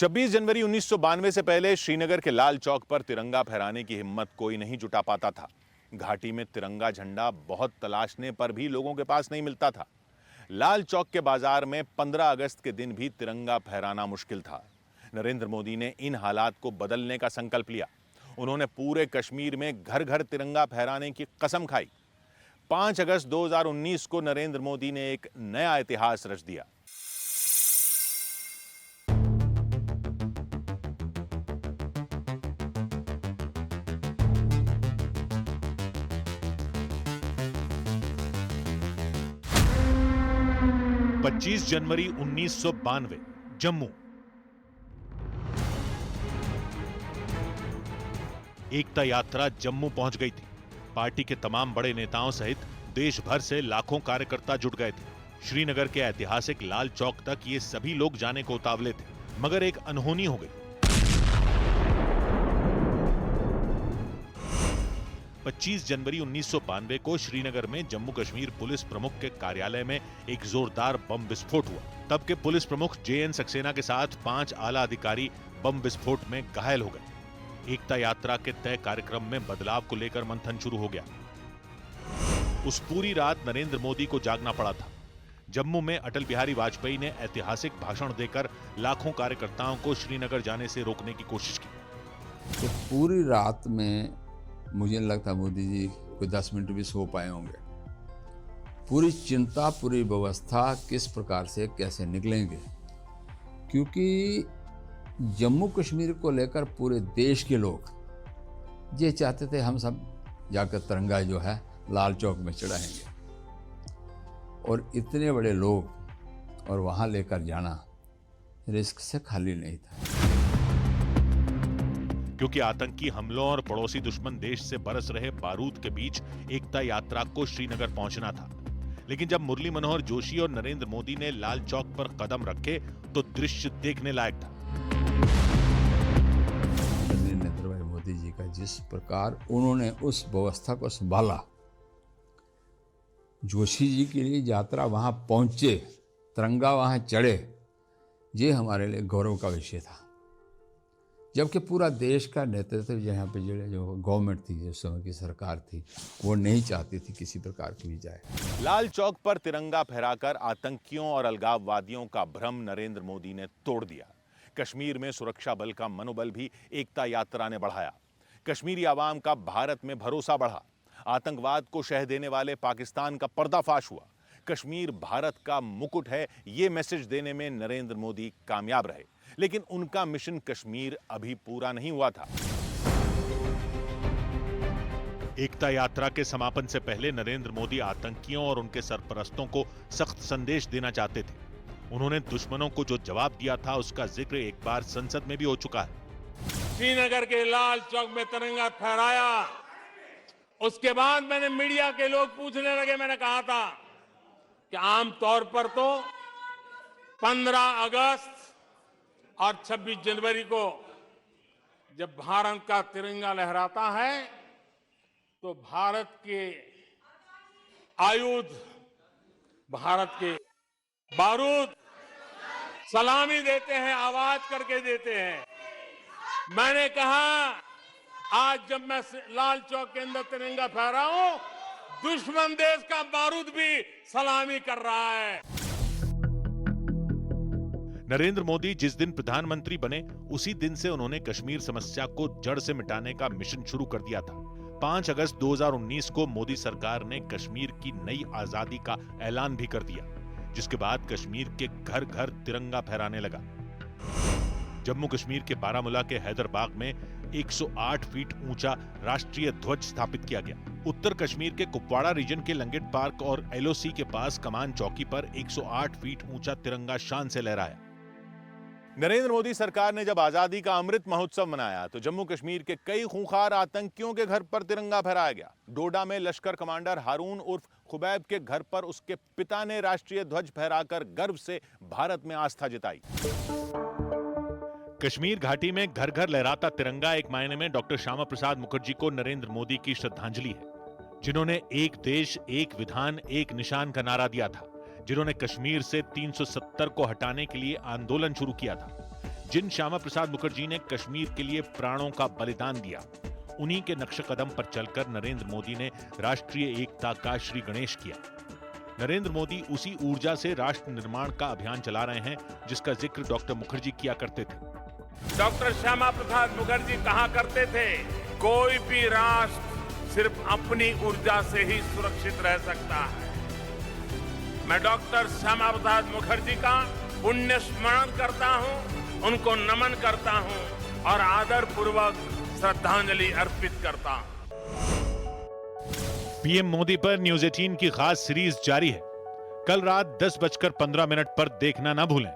26 जनवरी 1992 से पहले श्रीनगर के लाल चौक पर तिरंगा फहराने की हिम्मत कोई नहीं जुटा पाता था। घाटी में तिरंगा झंडा बहुत तलाशने पर भी लोगों के पास नहीं मिलता था। लाल चौक के बाजार में 15 अगस्त के दिन भी तिरंगा फहराना मुश्किल था। नरेंद्र मोदी ने इन हालात को बदलने का संकल्प लिया। उन्होंने पूरे कश्मीर में घर घर तिरंगा फहराने की कसम खाई। 5 अगस्त 2019 को नरेंद्र मोदी ने एक नया इतिहास रच दिया। पच्चीस जनवरी 1992 जम्मू। एकता यात्रा जम्मू पहुंच गई थी। पार्टी के तमाम बड़े नेताओं सहित देश भर से लाखों कार्यकर्ता जुट गए थे। श्रीनगर के ऐतिहासिक लाल चौक तक ये सभी लोग जाने को उतावले थे, मगर एक अनहोनी हो गई। 25 जनवरी 1992 को श्रीनगर में जम्मू कश्मीर पुलिस प्रमुख के कार्यालय में एक जोरदार बम विस्फोट हुआ। तब के पुलिस प्रमुख JN सक्सेना के साथ 5 आला अधिकारी बम विस्फोट में घायल हो गए। एकता यात्रा के तय कार्यक्रम में बदलाव को लेकर मंथन शुरू हो गया। उस पूरी रात नरेंद्र मोदी को जागना पड़ा था। जम्मू में अटल बिहारी वाजपेयी ने ऐतिहासिक भाषण देकर लाखों कार्यकर्ताओं को श्रीनगर जाने से रोकने की कोशिश की। तो पूरी रात में मुझे नहीं लगता मोदी जी कोई 10 मिनट भी सो पाए होंगे। पूरी चिंता, पूरी व्यवस्था किस प्रकार से कैसे निकलेंगे, क्योंकि जम्मू कश्मीर को लेकर पूरे देश के लोग ये चाहते थे हम सब जाकर तिरंगा जो है लाल चौक में चढ़ाएंगे, और इतने बड़े लोग और वहाँ लेकर जाना रिस्क से खाली नहीं था। क्योंकि आतंकी हमलों और पड़ोसी दुश्मन देश से बरस रहे बारूद के बीच एकता यात्रा को श्रीनगर पहुंचना था। लेकिन जब मुरली मनोहर जोशी और नरेंद्र मोदी ने लाल चौक पर कदम रखे तो दृश्य देखने लायक था। नरेंद्र भाई मोदी जी का जिस प्रकार उन्होंने उस व्यवस्था को संभाला, जोशी जी के लिए यात्रा वहां पहुंचे, तिरंगा वहां चढ़े, ये हमारे लिए गौरव का विषय था। जबकि पूरा देश का नेतृत्व यहाँ पे जो गवर्नमेंट थी, जिस समय की सरकार थी, वो नहीं चाहती थी किसी प्रकार की भी जाए। लाल चौक पर तिरंगा फहराकर आतंकियों और अलगाववादियों का भ्रम नरेंद्र मोदी ने तोड़ दिया। कश्मीर में सुरक्षा बल का मनोबल भी एकता यात्रा ने बढ़ाया। कश्मीरी आवाम का भारत में भरोसा बढ़ा। आतंकवाद को शह देने वाले पाकिस्तान का पर्दाफाश हुआ। कश्मीर भारत का मुकुट है, ये मैसेज देने में नरेंद्र मोदी कामयाब रहे। लेकिन उनका मिशन कश्मीर अभी पूरा नहीं हुआ था। एकता यात्रा के समापन से पहले नरेंद्र मोदी आतंकियों और उनके सरपरस्तों को सख्त संदेश देना चाहते थे। उन्होंने दुश्मनों को जो जवाब दिया था उसका जिक्र एक बार संसद में भी हो चुका है। श्रीनगर के लाल चौक में तिरंगा फहराया, उसके बाद मैंने मीडिया के लोग पूछने लगे, मैंने कहा था कि आमतौर पर तो 15 अगस्त और 26 जनवरी को जब भारत का तिरंगा लहराता है तो भारत के आयुध, भारत के बारूद सलामी देते हैं, आवाज करके देते हैं। मैंने कहा आज जब मैं लाल चौक के अंदर तिरंगा फहराऊं, दुश्मन देश का बारूद भी सलामी कर रहा है। नरेंद्र मोदी जिस दिन प्रधानमंत्री बने उसी दिन से उन्होंने कश्मीर समस्या को जड़ से मिटाने का मिशन शुरू कर दिया था। 5 अगस्त 2019 को मोदी सरकार ने कश्मीर की नई आजादी का ऐलान भी कर दिया, जिसके बाद कश्मीर के घर घर तिरंगा फहराने लगा। जम्मू कश्मीर के बारामूला के हैदरबाग में 108 फीट ऊंचा राष्ट्रीय ध्वज स्थापित किया गया। उत्तर कश्मीर के कुपवाड़ा रीजन के लंगेट पार्क और LOC के पास कमान चौकी पर 108 फीट ऊंचा तिरंगा शान से लहराया। नरेंद्र मोदी सरकार ने जब आजादी का अमृत महोत्सव मनाया तो जम्मू कश्मीर के कई खूंखार आतंकियों के घर पर तिरंगा फहराया गया। डोडा में लश्कर कमांडर हारून उर्फ खुबैब के घर पर उसके पिता ने राष्ट्रीय ध्वज फहराकर गर्व से भारत में आस्था जताई। कश्मीर घाटी में घर घर लहराता तिरंगा एक मायने में डॉक्टर श्यामा प्रसाद मुखर्जी को नरेंद्र मोदी की श्रद्धांजलि है, जिन्होंने एक देश एक विधान एक निशान का नारा दिया था, जिन्होंने कश्मीर से 370 को हटाने के लिए आंदोलन शुरू किया था। जिन श्यामा प्रसाद मुखर्जी ने कश्मीर के लिए प्राणों का बलिदान दिया, उन्हीं के नक्श कदम पर चलकर नरेंद्र मोदी ने राष्ट्रीय एकता का श्री गणेश किया। नरेंद्र मोदी उसी ऊर्जा से राष्ट्र निर्माण का अभियान चला रहे हैं जिसका जिक्र डॉक्टर मुखर्जी किया करते थे। डॉक्टर श्यामा प्रसाद मुखर्जी कहा करते थे, कोई भी राष्ट्र सिर्फ अपनी ऊर्जा से ही सुरक्षित रह सकता है। मैं डॉक्टर श्यामा प्रसाद मुखर्जी का पुण्य स्मरण करता हूं, उनको नमन करता हूं और आदर पूर्वक श्रद्धांजलि अर्पित करता हूं। पीएम मोदी पर न्यूज 18 की खास सीरीज जारी है। कल रात 10:15 पर देखना ना भूलें।